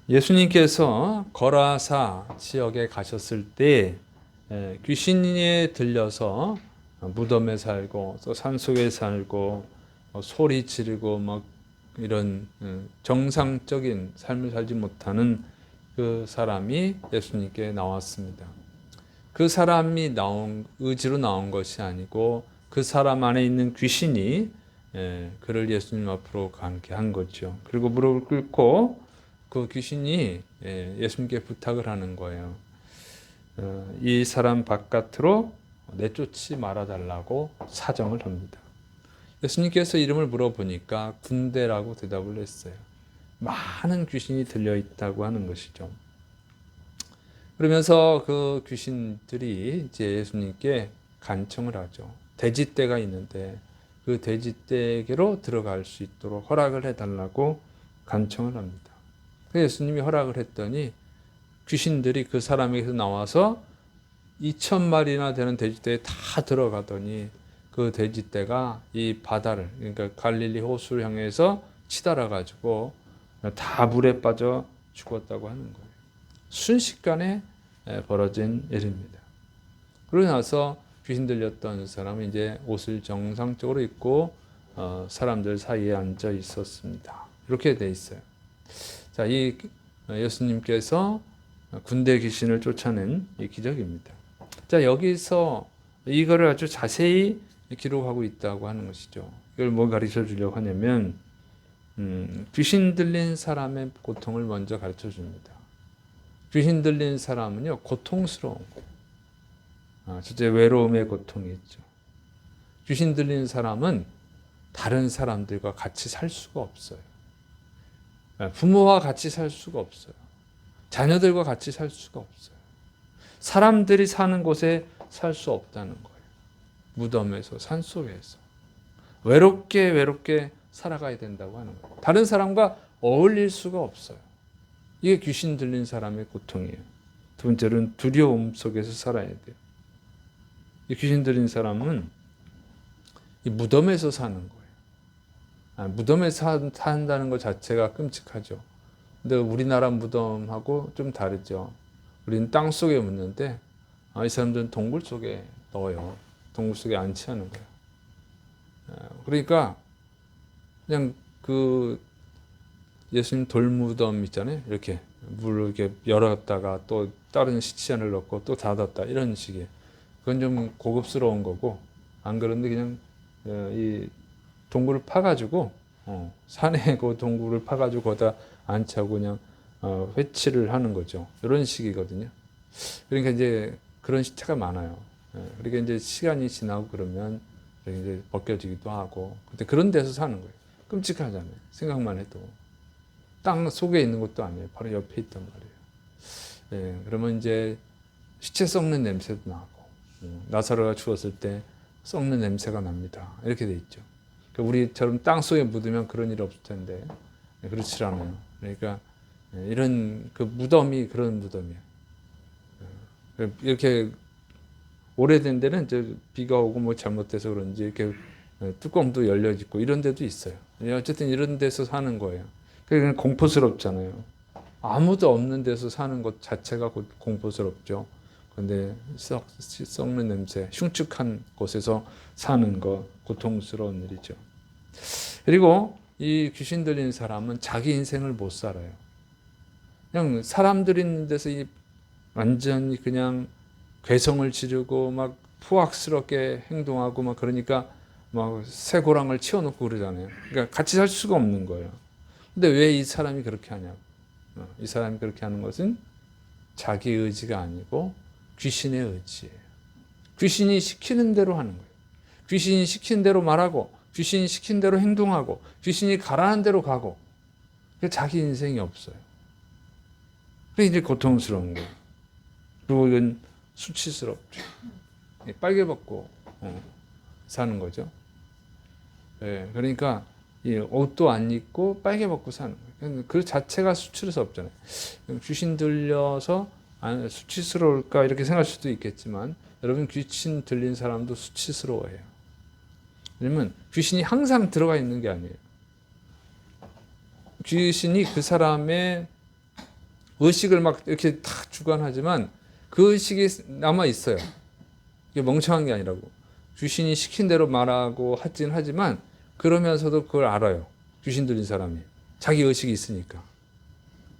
예수님께서 거라사 지역에 가셨을 때 귀신에 들려서 무덤에 살고 또 산속에 살고 소리 지르고 막 이런 정상적인 삶을 살지 못하는 그 사람이 예수님께 나왔습니다. 그 사람이 의지로 나온 것이 아니고 그 사람 안에 있는 귀신이 그를 예수님 앞으로 가게 한 거죠. 그리고 무릎을 꿇고 그 귀신이 예수님께 부탁을 하는 거예요. 이 사람 바깥으로 내쫓지 말아달라고 사정을 합니다. 예수님께서 이름을 물어보니까 군대라고 대답을 했어요. 많은 귀신이 들려있다고 하는 것이죠. 그러면서 그 귀신들이 이제 예수님께 간청을 하죠. 돼지떼가 있는데 그 돼지떼에게로 들어갈 수 있도록 허락을 해달라고 간청을 합니다. 예수님이 허락을 했더니 귀신들이 그 사람에게서 나와서 2,000마리나 되는 돼지떼에 다 들어가더니 그 돼지떼가 이 바다를, 그러니까 갈릴리 호수를 향해서 치달아 가지고 다 물에 빠져 죽었다고 하는 거예요. 순식간에 벌어진 일입니다. 그러고 나서 귀신 들렸던 사람은 이제 옷을 정상적으로 입고 사람들 사이에 앉아 있었습니다. 이렇게 돼 있어요. 자, 이 예수님께서 군대 귀신을 쫓아낸 이 기적입니다. 자, 여기서 이거를 아주 자세히 기록하고 있다고 하는 것이죠. 이걸 뭐 가르쳐 주려고 하냐면 귀신 들린 사람의 고통을 먼저 가르쳐 줍니다. 귀신 들린 사람은요, 고통스러운 거예요. 첫째, 외로움의 고통이 있죠. 귀신 들린 사람은 다른 사람들과 같이 살 수가 없어요. 부모와 같이 살 수가 없어요. 자녀들과 같이 살 수가 없어요. 사람들이 사는 곳에 살 수 없다는 거예요. 무덤에서, 산속에서. 외롭게 살아가야 된다고 하는 거예요. 다른 사람과 어울릴 수가 없어요. 이게 귀신 들린 사람의 고통이에요. 두 번째로는 두려움 속에서 살아야 돼요. 이 귀신 들린 사람은 이 무덤에서 사는 거예요. 무덤에서 산다는 것 자체가 끔찍하죠. 근데 우리나라 무덤하고 좀 다르죠. 우리는 땅 속에 묻는데 이 사람들은 동굴 속에 넣어요. 동굴 속에 안치하는 거예요. 그러니까 그냥 그 예수님 돌무덤 있잖아요. 이렇게 물을 이렇게 열었다가 또 다른 시치안을 넣고 또 닫았다 이런 식의. 그건 좀 고급스러운 거고 안 그런데 그냥 이 동굴을 파가지고 산에 그 동굴을 파가지고 거기다 안치하고 그냥 회치를 하는 거죠. 이런 식이거든요. 그러니까 이제 그런 시체가 많아요. 그러니까 이제 시간이 지나고 그러면 이제 벗겨지기도 하고. 근데 그런 데서 사는 거예요. 끔찍하잖아요. 생각만 해도. 땅 속에 있는 것도 아니에요. 바로 옆에 있단 말이에요. 그러면 이제 시체 썩는 냄새도 나고, 나사로가 죽었을 때 썩는 냄새가 납니다. 이렇게 돼 있죠. 우리처럼 땅 속에 묻으면 그런 일이 없을 텐데, 그렇지 않아요. 그러니까 이런 그 무덤이 그런 무덤이에요. 이렇게 오래된 데는 이제 비가 오고 뭐 잘못돼서 그런지 이렇게 뚜껑도 열려 있고 이런 데도 있어요. 어쨌든 이런 데서 사는 거예요. 그러니까 공포스럽잖아요. 아무도 없는 데서 사는 것 자체가 공포스럽죠. 그런데 썩는 냄새, 흉측한 곳에서 사는 것, 고통스러운 일이죠. 그리고 이 귀신 들린 사람은 자기 인생을 못 살아요. 그냥 사람들 있는 데서 완전히 그냥 괴성을 지르고 막 포악스럽게 행동하고 막 그러니까 막 쇠고랑을 치워놓고 그러잖아요. 그러니까 같이 살 수가 없는 거예요. 근데 왜 이 사람이 그렇게 하냐고. 이 사람이 그렇게 하는 것은 자기 의지가 아니고 귀신의 의지예요. 귀신이 시키는 대로 하는 거예요. 귀신이 시키는 대로 말하고 귀신이 시키는 대로 행동하고 귀신이 가라는 대로 가고 자기 인생이 없어요. 그게 이제 고통스러운 거예요. 그리고 이건 수치스럽죠. 빨개 벗고 사는 거죠. 그러니까 옷도 안 입고 빨개 벗고 사는 거예요. 그 자체가 수치스럽잖아요. 귀신 들려서 수치스러울까 이렇게 생각할 수도 있겠지만 여러분 귀신 들린 사람도 수치스러워해요. 왜냐면 귀신이 항상 들어가 있는 게 아니에요. 귀신이 그 사람의 의식을 막 이렇게 다 주관하지만 그 의식이 남아 있어요. 이게 멍청한 게 아니라고. 귀신이 시킨 대로 말하고 하긴 하지만 그러면서도 그걸 알아요. 귀신 들린 사람이. 자기 의식이 있으니까.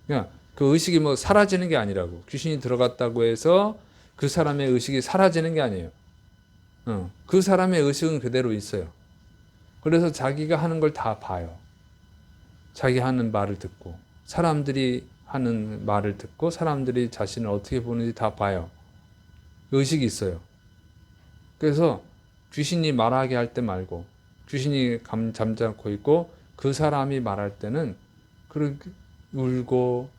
그냥 그 의식이 뭐 사라지는 게 아니라고. 귀신이 들어갔다고 해서 그 사람의 의식이 사라지는 게 아니에요. 그 사람의 의식은 그대로 있어요. 그래서 자기가 하는 걸 다 봐요. 자기 하는 말을 듣고 사람들이 하는 말을 듣고 사람들이 자신을 어떻게 보는지 다 봐요. 의식이 있어요. 그래서 귀신이 말하게 할 때 말고 귀신이 잠자코 있고 그 사람이 말할 때는 그렇게 울고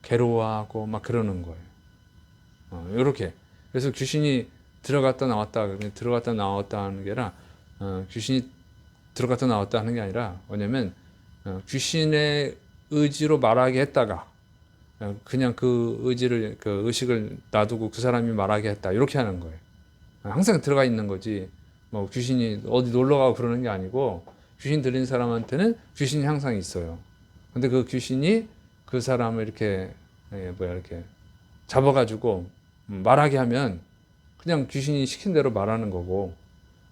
괴로워하고 막 그러는 거예요. 이렇게. 그래서 귀신이 들어갔다 나왔다 하는 게 아니라 귀신이 들어갔다 나왔다 하는 게 아니라 뭐냐면 귀신의 의지로 말하게 했다가 그냥 그 의지를 그 의식을 놔두고 그 사람이 말하게 했다 이렇게 하는 거예요. 항상 들어가 있는 거지. 뭐 귀신이 어디 놀러 가고 그러는 게 아니고 귀신 들린 사람한테는 귀신이 항상 있어요. 근데 그 귀신이 그 사람을 이렇게 이렇게 잡아가지고 말하게 하면 그냥 귀신이 시킨 대로 말하는 거고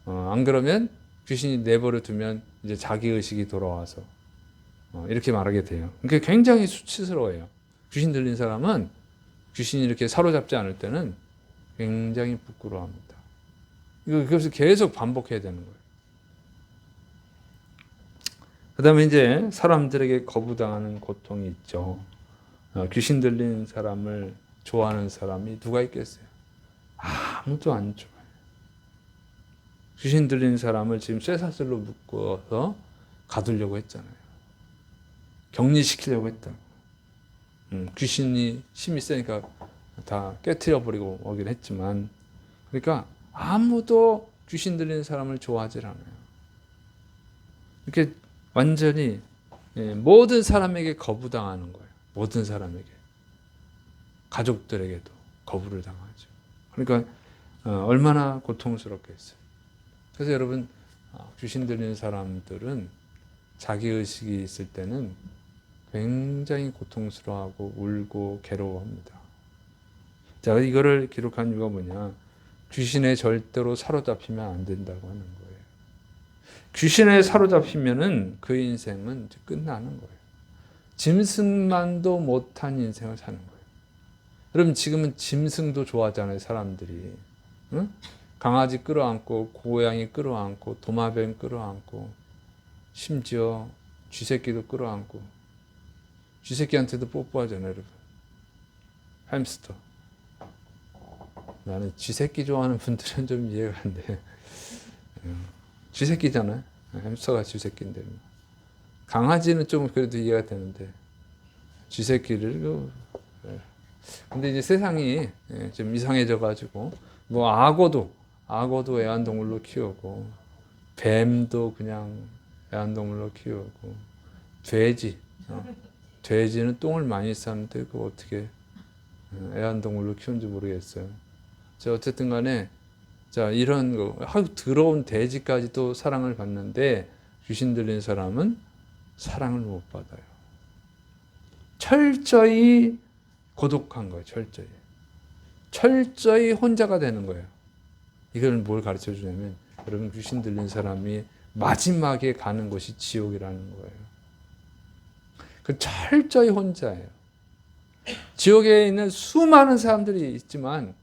안 그러면 귀신이 내버려 두면 이제 자기 의식이 돌아와서 이렇게 말하게 돼요. 그게 굉장히 수치스러워요. 귀신 들린 사람은 귀신이 이렇게 사로잡지 않을 때는 굉장히 부끄러워합니다. 그것을 계속 반복해야 되는 거예요. 그 다음에 이제 사람들에게 거부당하는 고통이 있죠. 귀신 들린 사람을 좋아하는 사람이 누가 있겠어요? 아무도 안 좋아해요. 귀신 들린 사람을 지금 쇠사슬로 묶어서 가두려고 했잖아요. 격리시키려고 했다. 귀신이 힘이 세니까 다 깨트려버리고 오긴 했지만 그러니까 아무도 귀신 들린 사람을 좋아하지 않아요. 이렇게 완전히 모든 사람에게 거부당하는 거예요. 모든 사람에게. 가족들에게도 거부를 당하죠. 그러니까 얼마나 고통스럽겠어요. 그래서 여러분 귀신 들린 사람들은 자기의식이 있을 때는 굉장히 고통스러워하고 울고 괴로워합니다. 자, 이거를 기록한 이유가 뭐냐? 귀신에 절대로 사로잡히면 안 된다고 하는 거예요. 귀신에 사로잡히면은 그 인생은 끝나는 거예요. 짐승만도 못한 인생을 사는 거예요. 여러분 지금은 짐승도 좋아하잖아요, 사람들이. 응? 강아지 끌어안고 고양이 끌어안고 도마뱀 끌어안고 심지어 쥐새끼도 끌어안고 쥐새끼한테도 뽀뽀하잖아요, 여러분. 햄스터. 나는 쥐새끼 좋아하는 분들은 좀 이해가 안 돼. 쥐새끼잖아요. 햄스터가 쥐새끼인데. 강아지는 좀 그래도 이해가 되는데 쥐새끼를 근데 이제 세상이 좀 이상해져 가지고 뭐 악어도 애완동물로 키우고 뱀도 그냥 애완동물로 키우고 돼지는 똥을 많이 싸는데 그거 어떻게 애완동물로 키우는지 모르겠어요. 자, 어쨌든 간에 자, 이런 거 더러운 돼지까지도 사랑을 받는데 귀신 들린 사람은 사랑을 못 받아요. 철저히 고독한 거예요. 철저히 혼자가 되는 거예요. 이걸 뭘 가르쳐 주냐면 여러분 귀신 들린 사람이 마지막에 가는 곳이 지옥이라는 거예요. 그 철저히 혼자예요. 지옥에 있는 수많은 사람들이 있지만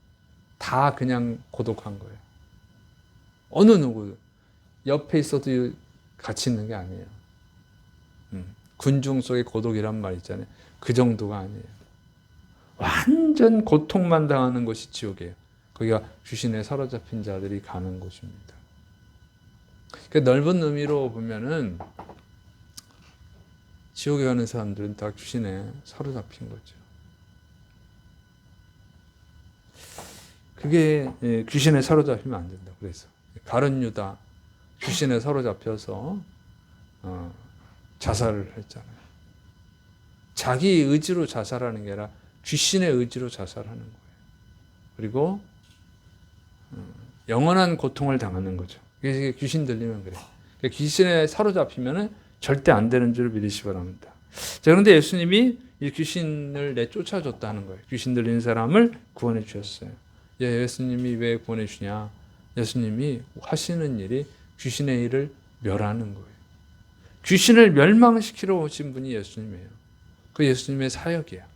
다 그냥 고독한 거예요. 어느 누구 옆에 있어도 같이 있는 게 아니에요. 군중 속의 고독이란 말 있잖아요. 그 정도가 아니에요. 완전 고통만 당하는 것이 지옥이에요. 거기가 귀신에 사로잡힌 자들이 가는 곳입니다. 그 넓은 의미로 보면은 지옥에 가는 사람들은 다 귀신에 사로잡힌 거죠. 그게 귀신에 사로잡히면 안 된다. 그래서 가룟 유다 귀신에 사로잡혀서 자살을 했잖아요. 자기 의지로 자살하는 게 아니라 귀신의 의지로 자살하는 거예요. 그리고 영원한 고통을 당하는 거죠. 이게 귀신 들리면 그래요. 귀신에 사로잡히면 절대 안 되는 줄 믿으시기 바랍니다. 자, 그런데 예수님이 이 귀신을 내쫓아줬다는 거예요. 귀신 들린 사람을 구원해 주셨어요. 예수님이 왜 구원해 주냐? 예수님이 하시는 일이 귀신의 일을 멸하는 거예요. 귀신을 멸망시키러 오신 분이 예수님이에요. 그 예수님의 사역이야.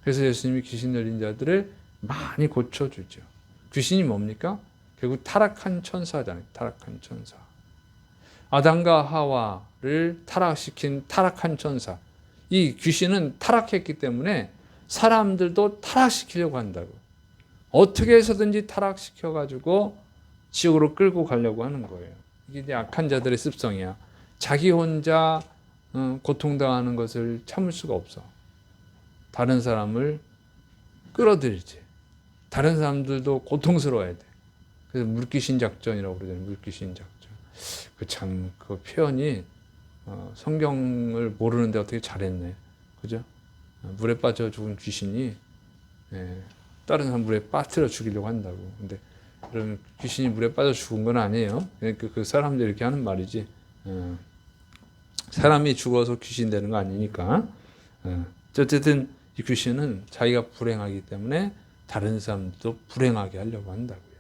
그래서 예수님이 귀신 들린 자들을 많이 고쳐주죠. 귀신이 뭡니까? 결국 타락한 천사잖아요. 타락한 천사. 아담과 하와를 타락시킨 타락한 천사. 이 귀신은 타락했기 때문에 사람들도 타락시키려고 한다고. 어떻게 해서든지 타락시켜가지고 지옥으로 끌고 가려고 하는 거예요. 이게 악한 자들의 습성이야. 자기 혼자 고통당하는 것을 참을 수가 없어. 다른 사람을 끌어들이지. 다른 사람들도 고통스러워야 돼. 그래서 물귀신 작전이라고 그러잖아요. 물귀신 작전. 그 표현이 성경을 모르는데 어떻게 잘했네. 그죠? 물에 빠져 죽은 귀신이 다른 사람 물에 빠뜨려 죽이려고 한다고. 근데 그럼 귀신이 물에 빠져 죽은 건 아니에요. 그 사람들이 이렇게 하는 말이지. 사람이 죽어서 귀신 되는 거 아니니까. 어쨌든 이 귀신은 자기가 불행하기 때문에 다른 사람도 불행하게 하려고 한다고요.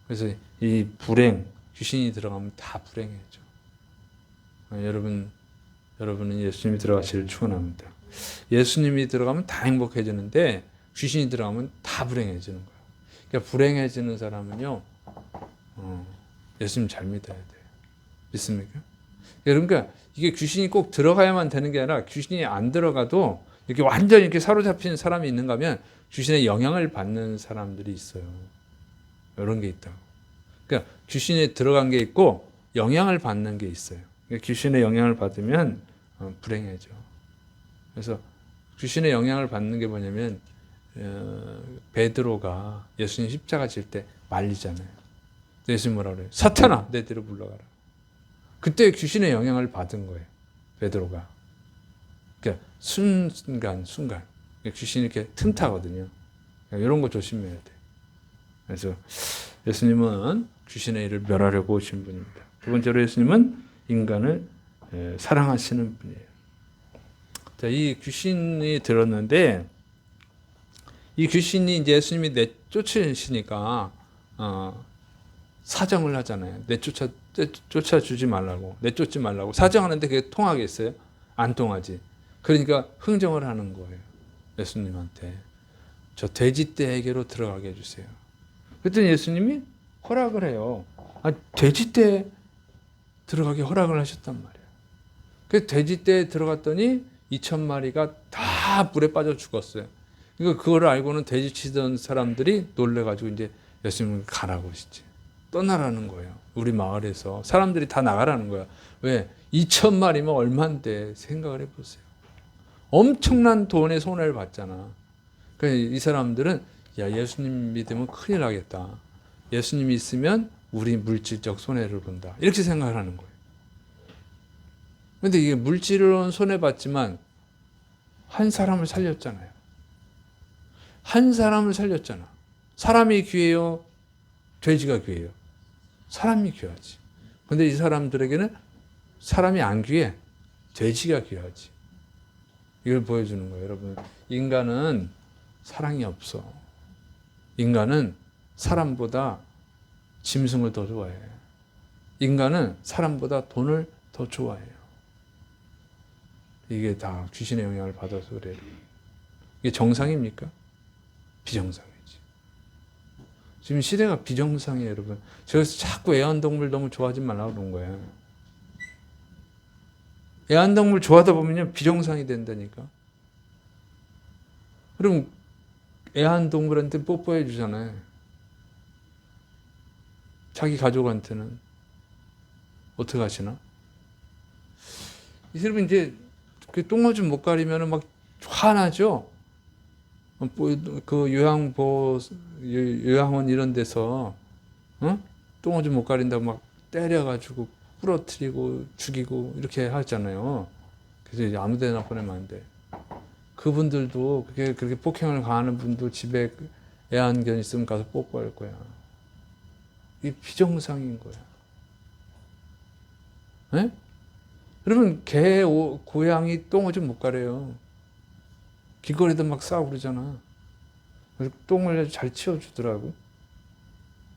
그래서 이 불행, 귀신이 들어가면 다 불행해져. 여러분은 예수님이 들어가시기를 축원합니다. 예수님이 들어가면 다 행복해지는데 귀신이 들어가면 다 불행해지는 거예요. 그러니까 불행해지는 사람은요, 예수님 잘 믿어야 돼요. 믿습니까? 그러니까 이게 귀신이 꼭 들어가야만 되는 게 아니라 귀신이 안 들어가도 이렇게 완전히 이렇게 사로잡힌 사람이 있는가 하면 귀신의 영향을 받는 사람들이 있어요. 이런 게 있다고. 그러니까 귀신이 들어간 게 있고 영향을 받는 게 있어요. 그러니까 귀신의 영향을 받으면 불행해져. 그래서 귀신의 영향을 받는 게 뭐냐면 베드로가 예수님 십자가 질 때 말리잖아요. 예수님 뭐라 그래요? 사탄아, 내 뒤로 물러가라. 그때 귀신의 영향을 받은 거예요. 베드로가. 그러니까 순간 귀신이 이렇게 틈타거든요. 이런 거 조심해야 돼. 그래서 예수님은 귀신의 일을 멸하려고 오신 분입니다. 두 번째로 예수님은 인간을 사랑하시는 분이에요. 자, 이 귀신이 들었는데 이 귀신이 이제 예수님이 내쫓으시니까 사정을 하잖아요. 쫓아주지 말라고, 내쫓지 말라고 사정하는데 그게 통하겠어요? 안 통하지. 그러니까 흥정을 하는 거예요. 예수님한테 저 돼지떼에게로 들어가게 해주세요. 그랬더니 예수님이 허락을 해요. 돼지떼에 들어가게 허락을 하셨단 말이에요. 그래서 돼지떼에 들어갔더니 2,000마리가 다 물에 빠져 죽었어요. 그러니까 그걸 알고는 돼지 치던 사람들이 놀래가지고 이제 예수님을 가라고 하시지. 떠나라는 거예요. 우리 마을에서 사람들이 다 나가라는 거야. 왜? 2,000마리면 얼만데 생각을 해보세요. 엄청난 돈의 손해를 받잖아. 그러니까 이 사람들은 야, 예수님 믿으면 큰일 나겠다. 예수님이 있으면 우리 물질적 손해를 본다. 이렇게 생각을 하는 거예요. 그런데 이게 물질은 손해봤지만 한 사람을 살렸잖아요. 한 사람을 살렸잖아. 사람이 귀해요? 돼지가 귀해요? 사람이 귀하지. 그런데 이 사람들에게는 사람이 안 귀해. 돼지가 귀하지. 이걸 보여주는 거예요. 여러분, 인간은 사랑이 없어. 인간은 사람보다 짐승을 더 좋아해. 인간은 사람보다 돈을 더 좋아해요. 이게 다 귀신의 영향을 받아서 그래요. 이게 정상입니까? 비정상이지. 지금 시대가 비정상이에요, 여러분. 그래서 자꾸 애완동물 너무 좋아하지 말라고 그런 거예요. 애완동물 좋아하다 보면요, 비정상이 된다니까. 그럼 애완동물한테 뽀뽀해 주잖아요. 자기 가족한테는 어떻게 하시나? 여러분 이제 그 똥오줌 못 가리면 막 화나죠. 그 요양원 이런 데서 똥오줌 못 가린다고 막 때려가지고 부러뜨리고 죽이고 이렇게 하잖아요. 그래서 이제 아무데나 보내면 안 돼. 그분들도 그렇게 폭행을 가하는 분도 집에 애완견 있으면 가서 뽀뽀할 거야. 이게 비정상인 거야. 네? 여러분 개, 고양이 똥오줌 못 가려요. 길거리에도 막 싸우고 그러잖아. 그래서 똥을 잘 치워주더라고.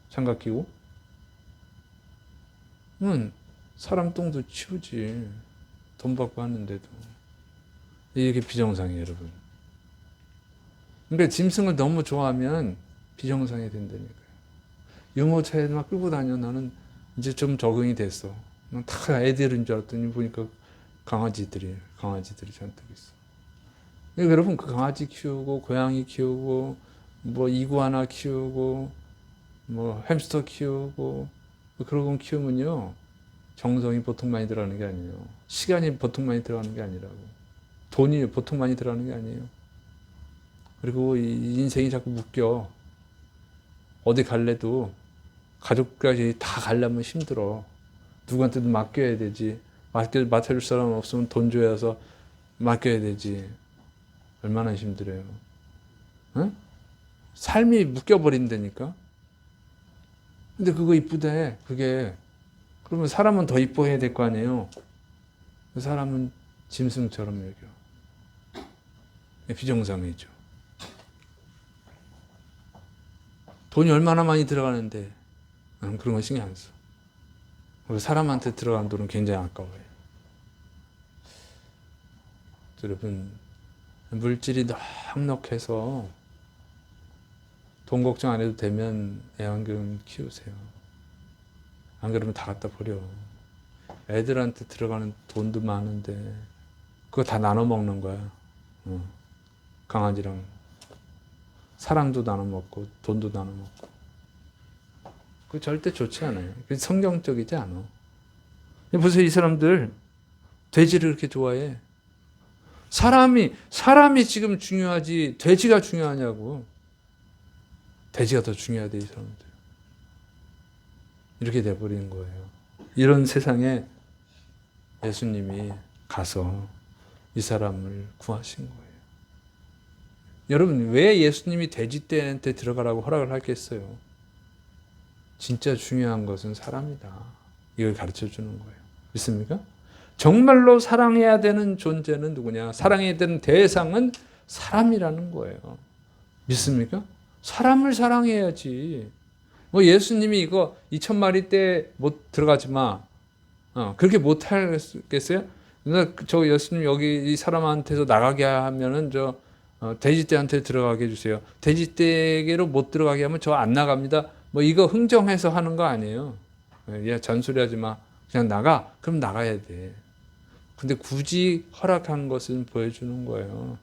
장갑 끼고. 사람 똥도 치우지. 돈 받고 하는데도. 이게 비정상이에요, 여러분. 그러니까 짐승을 너무 좋아하면 비정상이 된다니까요. 유모차에 막 끌고 다녀. 나는 이제 좀 적응이 됐어. 다 애들인 줄 알았더니 보니까 강아지들이 잔뜩 있어. 그러니까 여러분, 그 강아지 키우고 고양이 키우고 뭐 이구아나 키우고 뭐 햄스터 키우고 그런 거 키우면요, 정성이 보통 많이 들어가는 게 아니에요. 시간이 보통 많이 들어가는 게 아니라고. 돈이 보통 많이 들어가는 게 아니에요. 그리고 이 인생이 자꾸 묶여. 어디 갈래도 가족까지 다 가려면 힘들어. 누구한테도 맡겨야 되지. 맡아줄 사람 없으면 돈 줘서 맡겨야 되지. 얼마나 힘들어요. 응? 삶이 묶여버린다니까. 근데 그거 이쁘대. 그게. 그러면 사람은 더 이뻐해야 될 거 아니에요. 그 사람은 짐승처럼 여겨. 비정상이죠. 돈이 얼마나 많이 들어가는데 그런 거 신경 안 써. 사람한테 들어간 돈은 굉장히 아까워요. 여러분, 물질이 넉넉해서 돈 걱정 안 해도 되면 애완견 키우세요. 안 그러면 다 갖다 버려. 애들한테 들어가는 돈도 많은데 그거 다 나눠 먹는 거야. 강아지랑 사랑도 나눠 먹고 돈도 나눠 먹고. 그거 절대 좋지 않아요. 성경적이지 않아. 보세요, 이 사람들 돼지를 그렇게 좋아해. 사람이 지금 중요하지 돼지가 중요하냐고. 돼지가 더 중요하대, 이 사람들. 이렇게 돼버린 거예요. 이런 세상에 예수님이 가서 이 사람을 구하신 거예요. 여러분, 왜 예수님이 돼지떼한테 들어가라고 허락을 하겠어요? 진짜 중요한 것은 사람이다. 이걸 가르쳐 주는 거예요. 믿습니까? 정말로 사랑해야 되는 존재는 누구냐? 사랑해야 되는 대상은 사람이라는 거예요. 믿습니까? 사람을 사랑해야지. 뭐 예수님이 이거 2,000마리 때 못 들어가지 마. 그렇게 못 하겠어요? 저 예수님 여기 이 사람한테서 나가게 하면은 돼지떼한테 들어가게 해주세요. 돼지떼에게로 못 들어가게 하면 저 안 나갑니다. 뭐 이거 흥정해서 하는 거 아니에요. 야, 잔소리하지 마. 그냥 나가. 그럼 나가야 돼. 근데 굳이 허락한 것은 보여주는 거예요.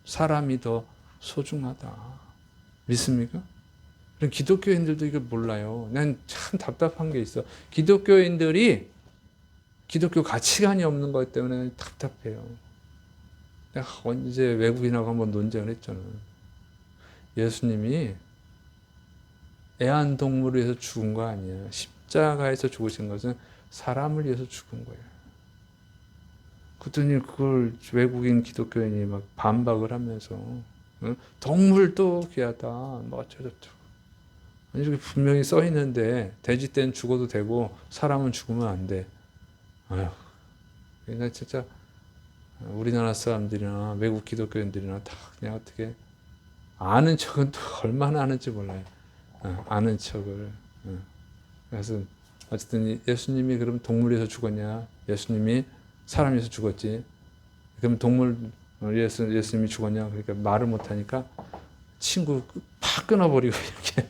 사람이 더 소중하다. 믿습니까? 그럼 기독교인들도 이걸 몰라요. 난 참 답답한 게 있어. 기독교인들이 기독교 가치관이 없는 것 때문에 답답해요. 내가 언제 외국인하고 한번 논쟁을 했잖아. 예수님이 애완동물을 위해서 죽은 거 아니에요. 십자가에서 죽으신 것은 사람을 위해서 죽은 거예요. 그랬더니 그걸 외국인 기독교인이 막 반박을 하면서 동물도 귀하다. 뭐 어쩌고저쩌고. 아니, 저기 분명히 써 있는데 돼지떼는 죽어도 되고 사람은 죽으면 안 돼. 아휴, 그러니까 진짜 우리나라 사람들이나 외국 기독교인들이나 다 그냥 어떻게 아는 척은 또 얼마나 아는지 몰라요. 아는 척을. 그래서 어쨌든 예수님이 그럼 동물에서 죽었냐? 예수님이 사람에서 죽었지. 그럼 예수님이 죽었냐? 그러니까 말을 못하니까 친구 팍 끊어버리고 이렇게.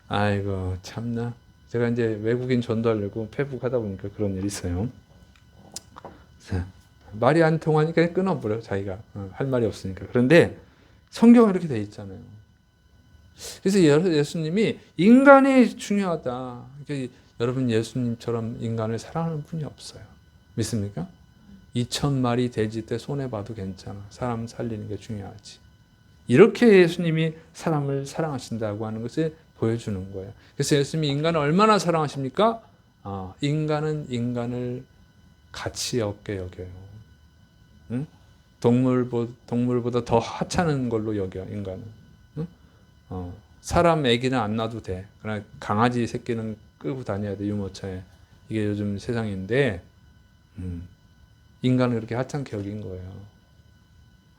아이고 참나. 제가 이제 외국인 전도하려고 페북하다 보니까 그런 일이 있어요. 말이 안 통하니까 끊어버려. 자기가 할 말이 없으니까. 그런데 성경에 이렇게 돼 있잖아요. 그래서 예수님이 인간이 중요하다. 그러니까 여러분, 예수님처럼 인간을 사랑하는 분이 없어요. 믿습니까? 2,000마리 돼지떼 손해봐도 괜찮아. 사람 살리는 게 중요하지. 이렇게 예수님이 사람을 사랑하신다고 하는 것을 보여주는 거예요. 그래서 예수님이 인간을 얼마나 사랑하십니까? 인간은 인간을 가치 없게 여겨요. 응? 동물보다 더 하찮은 걸로 여겨, 인간은. 응? 사람 애기는 안 놔도 돼. 그러나 강아지 새끼는 끌고 다녀야 돼, 유모차에. 이게 요즘 세상인데, 인간을 그렇게 하찮게 여긴 거예요.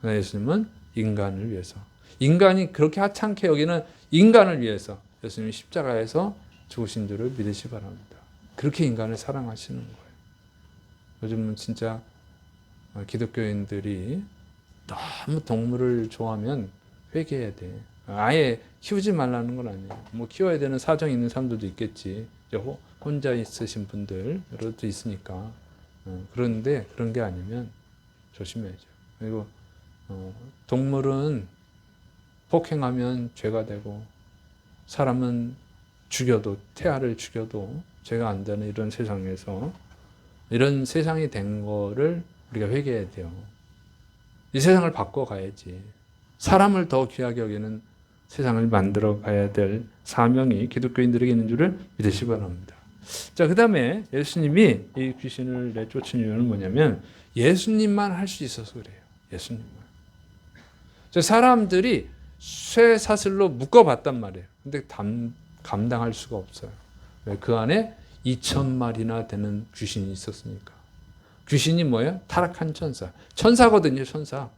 그러나 예수님은 인간을 위해서, 인간이 그렇게 하찮게 여기는 인간을 위해서 예수님이 십자가에서 죽으신 줄을 믿으시기 바랍니다. 그렇게 인간을 사랑하시는 거예요. 요즘은 진짜 기독교인들이 너무 동물을 좋아하면 회개해야 돼. 아예 키우지 말라는 건 아니에요. 뭐 키워야 되는 사정이 있는 사람들도 있겠지. 혼자 있으신 분들 여러도 있으니까. 그런데 그런 게 아니면 조심해야죠. 그리고 동물은 폭행하면 죄가 되고, 사람은 죽여도, 태아를 죽여도 죄가 안 되는 이런 세상에서, 이런 세상이 된 거를 우리가 회개해야 돼요. 이 세상을 바꿔가야지. 사람을 더 귀하게 여기는 세상을 만들어 가야 될 사명이 기독교인들에게 있는 줄을 믿으시기 바랍니다. 자, 그 다음에 예수님이 이 귀신을 내쫓은 이유는 뭐냐면 예수님만 할 수 있어서 그래요. 예수님만. 사람들이 쇠사슬로 묶어봤단 말이에요. 근데 감당할 수가 없어요. 왜? 그 안에 2,000마리나 되는 귀신이 있었으니까. 귀신이 뭐예요? 타락한 천사. 천사거든요, 천사.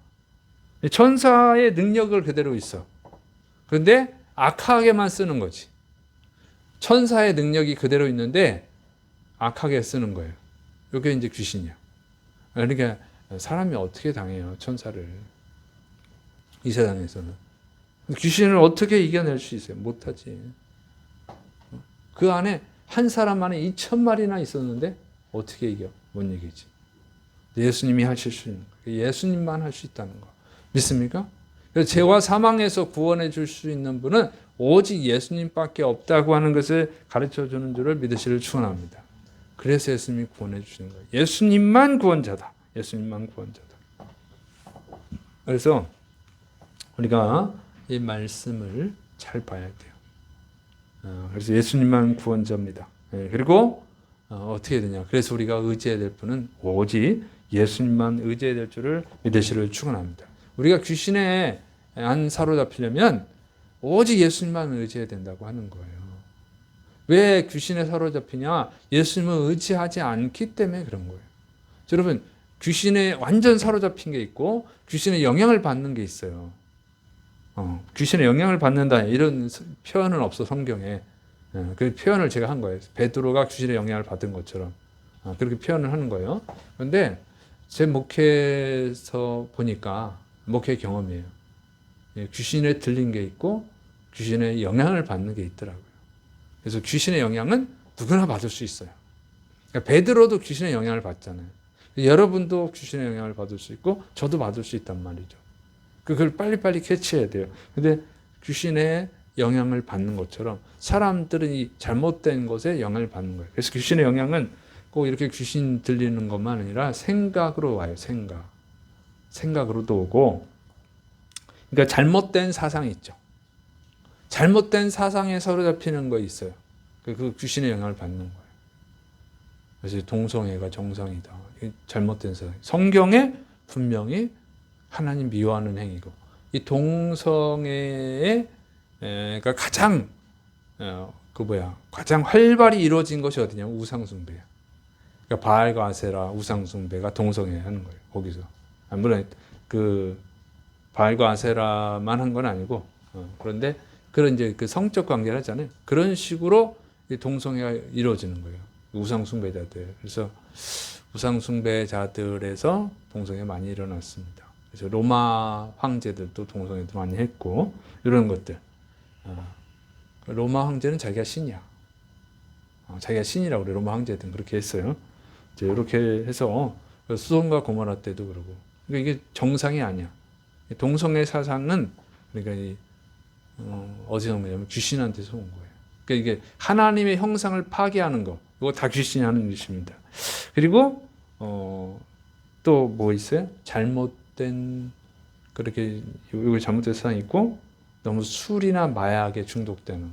천사의 능력을 그대로 있어. 그런데 악하게만 쓰는 거지. 천사의 능력이 그대로 있는데 악하게 쓰는 거예요. 이게 이제 귀신이야. 그러니까 사람이 어떻게 당해요, 천사를. 이 세상에서는. 귀신을 어떻게 이겨낼 수 있어요? 못하지. 그 안에 한 사람 안에 2,000마리나 있었는데 어떻게 이겨? 못 이기지. 예수님이 하실 수 있는 거예요. 예수님만 할 수 있다는 거. 믿습니까? 그래서 죄와 사망에서 구원해 줄 수 있는 분은 오직 예수님밖에 없다고 하는 것을 가르쳐 주는 줄을 믿으시길 축원합니다. 그래서 예수님이 구원해 주시는 거예요. 예수님만 구원자다. 예수님만 구원자다. 그래서 우리가 이 말씀을 잘 봐야 돼요. 그래서 예수님만 구원자입니다. 그리고 어떻게 되냐? 그래서 우리가 의지해야 될 분은 오직 예수님만 의지해야 될 줄을 믿으시기를 축원합니다. 우리가 귀신에 안 사로잡히려면 오직 예수님만 의지해야 된다고 하는 거예요. 왜 귀신에 사로잡히냐? 예수님을 의지하지 않기 때문에 그런 거예요. 여러분, 귀신에 완전 사로잡힌 게 있고 귀신의 영향을 받는 게 있어요. 귀신의 영향을 받는다 이런 표현은 없어, 성경에. 그 표현을 제가 한 거예요. 베드로가 귀신의 영향을 받은 것처럼 그렇게 표현을 하는 거예요. 그런데 제 목회에서 보니까, 목회 경험이에요. 귀신에 들린 게 있고 귀신의 영향을 받는 게 있더라고요. 그래서 귀신의 영향은 누구나 받을 수 있어요. 그러니까 베드로도 귀신의 영향을 받잖아요. 여러분도 귀신의 영향을 받을 수 있고 저도 받을 수 있단 말이죠. 그걸 빨리빨리 캐치해야 돼요. 근데 귀신의 영향을 받는 것처럼 사람들은 이 잘못된 것에 영향을 받는 거예요. 그래서 귀신의 영향은 꼭 이렇게 귀신 들리는 것만 아니라 생각으로 와요. 생각으로도 오고. 그러니까 잘못된 사상이 있죠. 잘못된 사상에 사로잡히는 거 있어요. 그 귀신의 영향을 받는 거예요. 그래서 동성애가 정상이다. 잘못된 사상. 성경에 분명히 하나님 미워하는 행위고, 이 동성애의 가장 가장 활발히 이루어진 것이 어디냐면 우상숭배야. 그러니까 바알과 아세라 우상숭배가 동성애 하는 거예요. 거기서. 물론 그 바알과 아세라만 한 건 아니고, 그런데 그런 이제 그 성적 관계를 하잖아요. 그런 식으로 동성애가 이루어지는 거예요. 우상숭배자들. 그래서 우상숭배자들에서 동성애 많이 일어났습니다. 그래서 로마 황제들도 동성애도 많이 했고, 이런 것들. 로마 황제는 자기가 신이야. 자기가 신이라고 그래. 로마 황제들은 그렇게 했어요. 이제 이렇게 해서 소돔과 고모라 때도 그러고. 그러니까 이게 정상이 아니야. 동성애 사상은 그러니까 어디서 온 거냐면 귀신한테서 온 거예요. 그러니까 이게 하나님의 형상을 파괴하는 거. 이거 다 귀신이 하는 짓입니다. 그리고 또 뭐 있어요? 잘못된, 그렇게 이거 잘못된 사상이 있고, 너무 술이나 마약에 중독되는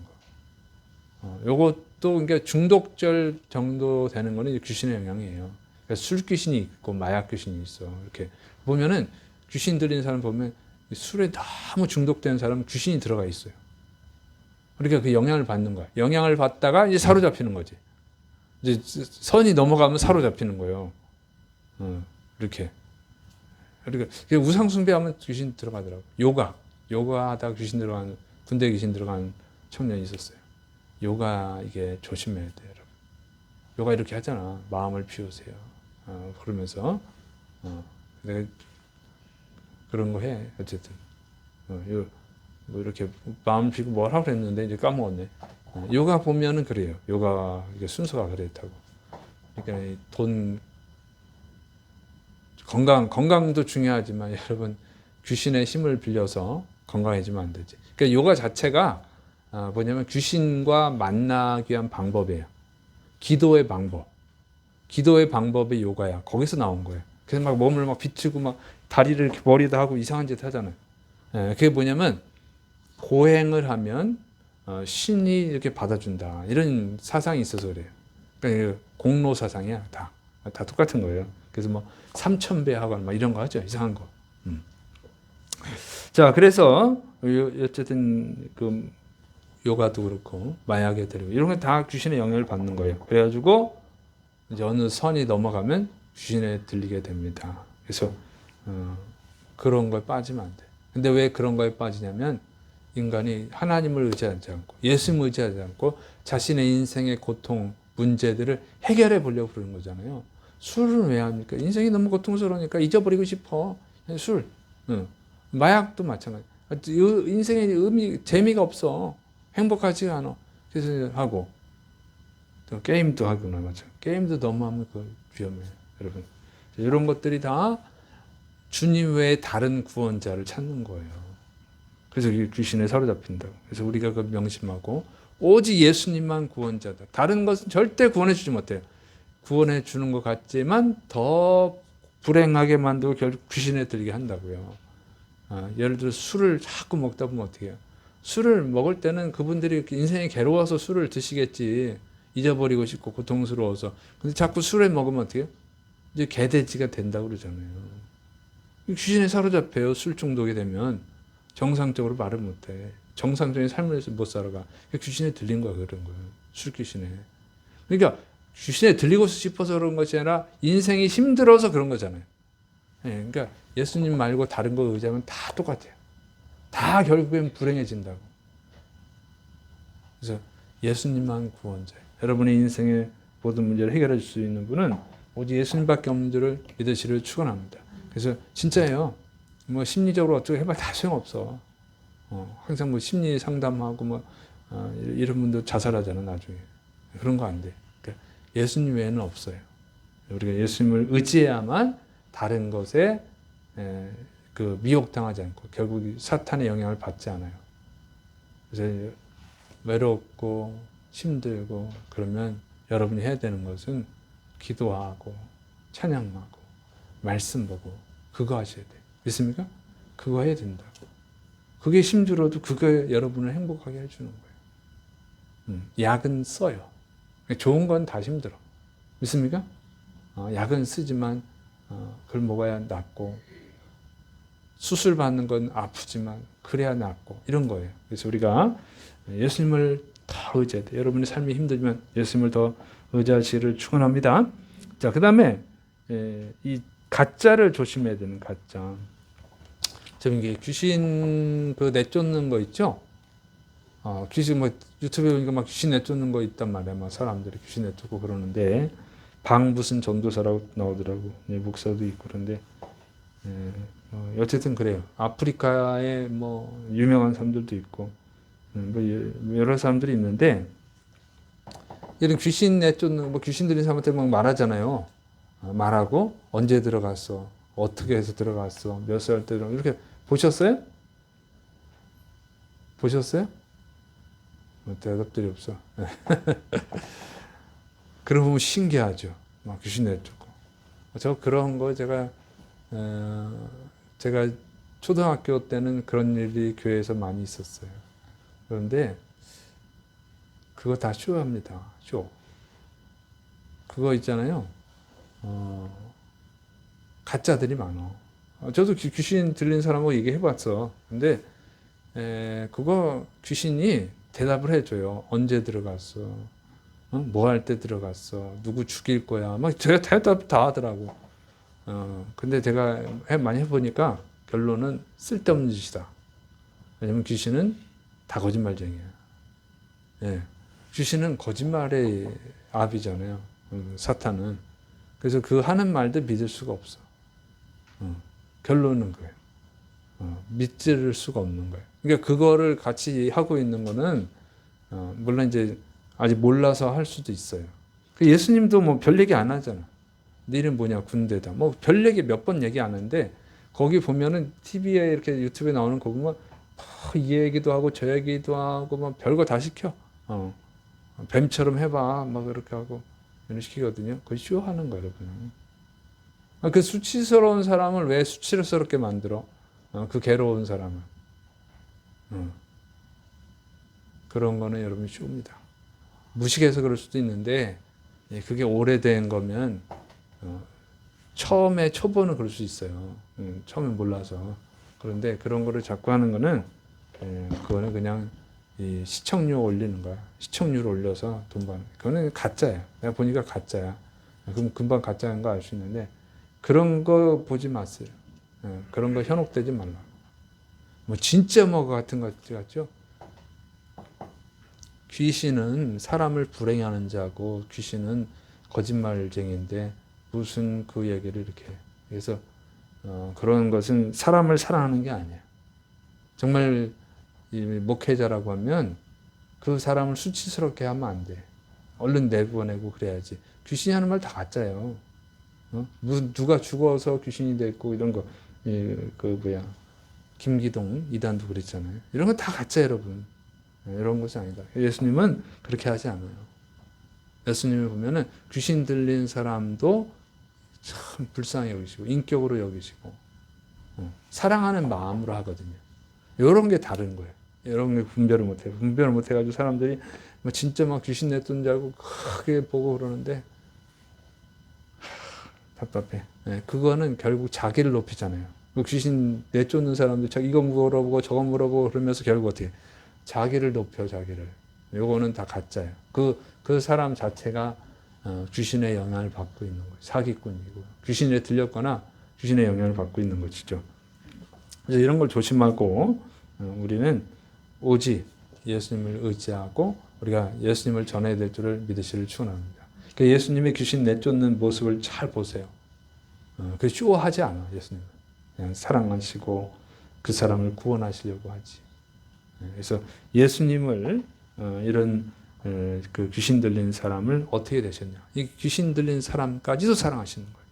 거. 요것도 그러니까 중독절 정도 되는 거는 귀신의 영향이에요. 그러니까 술 귀신이 있고 마약 귀신이 있어. 이렇게 보면은 귀신 들린 사람 보면 술에 너무 중독된 사람은 귀신이 들어가 있어요. 그러니까 그 영향을 받는 거야. 영향을 받다가 이제 사로잡히는 거지. 이제 선이 넘어가면 사로잡히는 거예요. 이렇게. 그러니까 우상 숭배하면 귀신 들어가더라고. 요가 하다가 귀신 들어간 군대 귀신 들어간 청년이 있었어요. 요가 이게 조심해야 돼요, 여러분. 요가 이렇게 하잖아. 마음을 비우세요. 그러면서 내가 그런 거 해. 어쨌든 뭐 이렇게 마음 비우고 뭘 하고 그랬는데 이제 까먹었네. 요가 보면은 그래요. 요가 이게 순서가 그랬다고. 그러니까 돈 건강도 중요하지만 여러분 귀신의 힘을 빌려서 건강해지면 안 되지. 그러니까 요가 자체가 뭐냐면 귀신과 만나기 위한 방법이에요. 기도의 방법이 요가야. 거기서 나온 거예요. 그래서 막 몸을 막 비틀고 막 다리를 이렇게 머리도 하고 이상한 짓 하잖아요. 그게 뭐냐면 고행을 하면 신이 이렇게 받아준다. 이런 사상이 있어서 그래요. 그러니까 공로 사상이야. 다 똑같은 거예요. 그래서 뭐 3,000배 하거나 막 이런 거 하죠. 이상한 거. 자, 그래서 어쨌든 그 요가도 그렇고 마약에 들고 이런 건 다 귀신의 영향을 받는 거예요. 그래가지고 이제 어느 선이 넘어가면 귀신에 들리게 됩니다. 그래서 그런 거에 빠지면 안 돼. 근데 왜 그런 거에 빠지냐면 인간이 하나님을 의지하지 않고 예수님을 의지하지 않고 자신의 인생의 고통, 문제들을 해결해 보려고 그러는 거잖아요. 술을 왜 합니까? 인생이 너무 고통스러우니까 잊어버리고 싶어. 술. 마약도 마찬가지. 인생의 재미가 없어. 행복하지 않아. 그래서 하고 또 게임도 하거나 마찬가지. 게임도 너무 하면 그 위험해요, 여러분. 이런 것들이 다 주님 외에 다른 구원자를 찾는 거예요. 그래서 귀신에 사로잡힌다고. 그래서 우리가 그 명심하고 오직 예수님만 구원자다. 다른 것은 절대 구원해 주지 못해요. 구원해 주는 것 같지만 더 불행하게 만들고 결국 귀신에 들게 한다고요. 예를 들어 술을 자꾸 먹다 보면 어떻게 해요? 술을 먹을 때는 그분들이 인생이 괴로워서 술을 드시겠지. 잊어버리고 싶고 고통스러워서. 근데 자꾸 술을 먹으면 어떻게 해요? 이제 개돼지가 된다고 그러잖아요. 귀신에 사로잡혀요. 술 중독이 되면. 정상적으로 말을 못해. 정상적인 삶을 못 살아가. 귀신에 들린 거야, 그런 거예요. 술 귀신에. 그러니까 귀신에 들리고 싶어서 그런 것이 아니라 인생이 힘들어서 그런 거잖아요. 그러니까 예수님 말고 다른 거 의지하면 다 똑같아요. 다 결국엔 불행해진다고. 그래서 예수님만 구원자예요. 여러분의 인생의 모든 문제를 해결할 수 있는 분은 오직 예수님밖에 없는 줄을 믿으시를 축원합니다. 그래서 진짜예요. 뭐 심리적으로 어떻게 해봐 다 소용없어. 항상 뭐 심리 상담하고 뭐 이런 분도 자살하잖아 나중에. 그런 거 안 돼. 그러니까 예수님 외에는 없어요. 우리가 예수님을 의지해야만 다른 것에 그 미혹당하지 않고 결국 사탄의 영향을 받지 않아요. 그래서 외롭고 힘들고 그러면 여러분이 해야 되는 것은 기도하고 찬양하고 말씀 보고 그거 하셔야 돼요. 믿습니까? 그거 해야 된다고. 그게 힘들어도 그게 여러분을 행복하게 해주는 거예요. 약은 써요. 좋은 건 다 힘들어. 믿습니까? 약은 쓰지만 그걸 먹어야 낫고 수술 받는 건 아프지만 그래야 낫고 이런 거예요. 그래서 우리가 예수님을 더 의지해야 돼요. 여러분의 삶이 힘들면 예수님을 더 의지하시기를 축원합니다. 자, 그 다음에 이 가짜를 조심해야 되는 가짜. 지금 이게 귀신 그 내쫓는 거 있죠? 귀신 뭐 유튜브에 보니까 막 귀신 내쫓는 거 있단 말이야. 막 사람들이 귀신 내쫓고 그러는데 무슨 전도사라고 나오더라고. 목사도 있고 그런데 어쨌든 그래요. 아프리카에 뭐 유명한 사람들도 있고 뭐 여러 사람들이 있는데 이런 귀신 내쫓는 뭐 귀신 들린 사람한테 막 말하잖아요. 말하고 언제 들어갔어? 어떻게 해서 들어갔어? 몇 살 때 이렇게 보셨어요? 보셨어요? 대답들이 없어. 그러고 보면 신기하죠. 막 귀신 내쫓고. 저 그런 거 제가 초등학교 때는 그런 일이 교회에서 많이 있었어요. 그런데 그거 다 쇼합니다. 쇼. 그거 있잖아요. 가짜들이 많아. 저도 귀신 들린 사람하고 얘기해봤어. 근데 그거 귀신이 대답을 해줘요. 언제 들어갔어? 뭐 할 때 들어갔어? 누구 죽일 거야? 막 제가 대답 다 하더라고. 근데 제가 많이 해보니까 결론은 쓸데없는 짓이다. 왜냐면 귀신은 다 거짓말쟁이야. 예. 귀신은 거짓말의 압이잖아요. 사탄은. 그래서 그 하는 말도 믿을 수가 없어. 결론은 그거예요. 믿을 수가 없는 거예요. 그러니까 그거를 같이 하고 있는 거는 물론 이제 아직 몰라서 할 수도 있어요. 예수님도 뭐 별 얘기 안 하잖아. 네 이름 뭐냐 군대다. 뭐 별 얘기 몇 번 얘기 안 하는데 거기 보면은 TV에 이렇게 유튜브에 나오는 거 보면 이 얘기도 하고 저 얘기도 하고 막 별거 다 시켜. 뱀처럼 해봐 막 그렇게 하고 이런 시키거든요. 그걸 쇼하는 거예요, 여러분. 그 수치스러운 사람을 왜 수치스럽게 만들어? 그 괴로운 사람을. 그런 거는 여러분 쇼입니다. 무식해서 그럴 수도 있는데 그게 오래된 거면 처음에 초보는 그럴 수 있어요. 처음에 몰라서. 그런데 그런 거를 자꾸 하는 거는 그거는 그냥 이 시청률 올리는 거야. 시청률 올려서 돈 버는. 그거는 가짜야. 내가 보니까 가짜야. 그럼 금방 가짜인 거 알 수 있는데 그런 거 보지 마세요. 그런 거 현혹되지 말라. 뭐 진짜 뭐 같은 것 같죠? 귀신은 사람을 불행하는 자고 귀신은 거짓말쟁이인데 무슨 그 얘기를 이렇게 해. 그래서 그런 것은 사람을 사랑하는 게 아니야. 정말 이 목회자라고 하면 그 사람을 수치스럽게 하면 안 돼. 얼른 내보내고 그래야지. 귀신이 하는 말 다 가짜예요. 누가 죽어서 귀신이 됐고 이런 거, 김기동 이단도 그랬잖아요. 이런 거 다 가짜 여러분. 이런 것이 아니다. 예수님은 그렇게 하지 않아요. 예수님을 보면은 귀신 들린 사람도 참 불쌍히 여기시고 인격으로 여기시고 사랑하는 마음으로 하거든요. 이런 게 다른 거예요. 이런 게 분별을 못해요. 분별을 못해가지고 사람들이 진짜 막 귀신 냈던 줄 알고 크게 보고 그러는데 답답해. 그거는 결국 자기를 높이잖아요. 귀신 내쫓는 사람들 이거 물어보고 저거 물어보고 그러면서 결국 어떻게 자기를 높여 자기를. 요거는 다 가짜예요. 그 사람 자체가 귀신의 영향을 받고 있는 거예요. 사기꾼이고 귀신에 들렸거나 귀신의 영향을 받고 있는 것이죠. 그래서 이런 걸 조심하고 우리는 오직 예수님을 의지하고 우리가 예수님을 전해야 될 줄을 믿으시를 축원합니다. 그러니까 예수님의 귀신 내쫓는 모습을 잘 보세요. 그 쇼하지 않아 예수님은. 그냥 사랑하시고 그 사람을 구원하시려고 하지. 그래서 예수님을 이런 그 귀신 들린 사람을 어떻게 되셨냐? 이 귀신 들린 사람까지도 사랑하시는 거예요.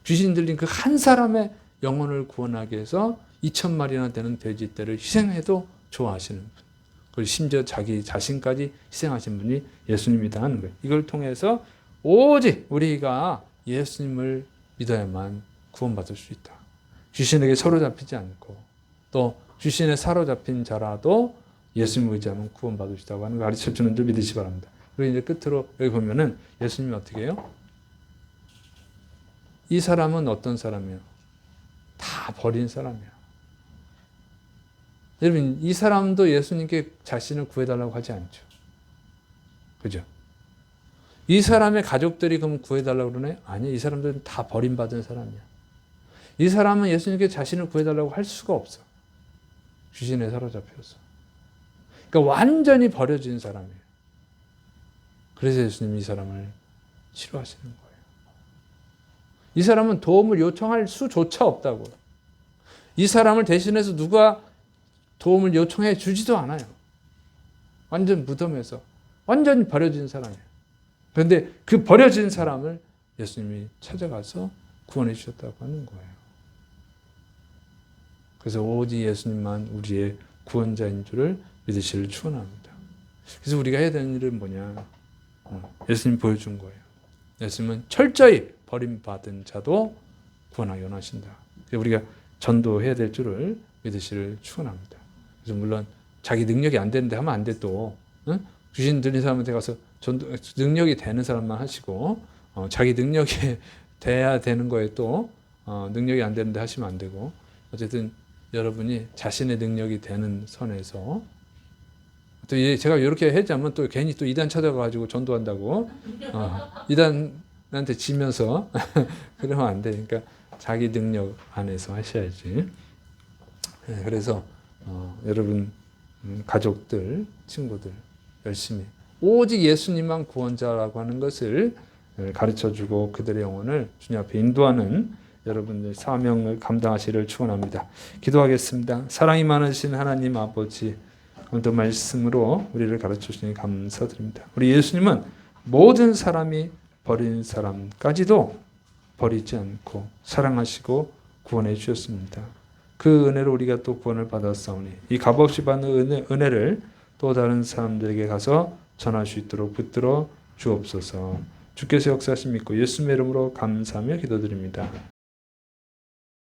귀신 들린 그 한 사람의 영혼을 구원하기 위해서 2,000마리나 되는 돼지떼를 희생해도 좋아하시는 분. 그리고 심지어 자기 자신까지 희생하신 분이 예수님이다 하는 거예요. 이걸 통해서 오직 우리가 예수님을 믿어야만 구원받을 수 있다. 귀신에게 사로잡히지 않고 또 귀신에 사로잡힌 자라도 예수님을 의지하면 구원받을 수 있다고 하는 걸 가르쳐주는 줄 믿으시기 바랍니다. 그리고 이제 끝으로 여기 보면은 예수님이 어떻게 해요? 이 사람은 어떤 사람이에요? 다 버린 사람이야. 여러분 이 사람도 예수님께 자신을 구해달라고 하지 않죠. 그죠? 이 사람의 가족들이 그럼 구해달라고 그러네? 아니, 이 사람들은 다 버림받은 사람이야. 이 사람은 예수님께 자신을 구해달라고 할 수가 없어. 귀신에 사로잡혀서. 그러니까 완전히 버려진 사람이에요. 그래서 예수님이 이 사람을 치료하시는 거예요. 이 사람은 도움을 요청할 수조차 없다고. 이 사람을 대신해서 누가 도움을 요청해 주지도 않아요. 완전 무덤에서 완전히 버려진 사람이에요. 그런데 그 버려진 사람을 예수님이 찾아가서 구원해 주셨다고 하는 거예요. 그래서 오직 예수님만 우리의 구원자인 줄을 믿으시를 축원합니다. 그래서 우리가 해야 되는 일은 뭐냐? 예수님 보여준 거예요. 예수님은 철저히 버림받은 자도 구원하기 원하신다. 그래서 우리가 전도해야 될 줄을 믿으시를 축원합니다. 그래서 물론 자기 능력이 안 되는데 하면 안 돼 또. 귀신 들린 사람한테 가서 전도 능력이 되는 사람만 하시고 자기 능력이 돼야 되는 거에 또 능력이 안 되는데 하시면 안 되고 어쨌든 여러분이 자신의 능력이 되는 선에서 또 제가 이렇게 하자면 또 괜히 또 이단 찾아가지고 전도한다고 이단 나한테 지면서 그러면 안 돼. 그러니까 자기 능력 안에서 하셔야지. 그래서 여러분 가족들, 친구들 열심히 오직 예수님만 구원자라고 하는 것을 가르쳐주고 그들의 영혼을 주님 앞에 인도하는 여러분들 사명을 감당하시기를 축원합니다. 기도하겠습니다. 사랑이 많으신 하나님 아버지, 오늘도 말씀으로 우리를 가르쳐주시니 감사드립니다. 우리 예수님은 모든 사람이 버린 사람까지도 버리지 않고 사랑하시고 구원해 주셨습니다. 그 은혜로 우리가 또 구원을 받았사오니 이 값없이 받는 은혜를 또 다른 사람들에게 가서 전할 수 있도록 붙들어 주옵소서. 주께서 역사하심 믿고 예수님의 이름으로 감사하며 기도드립니다.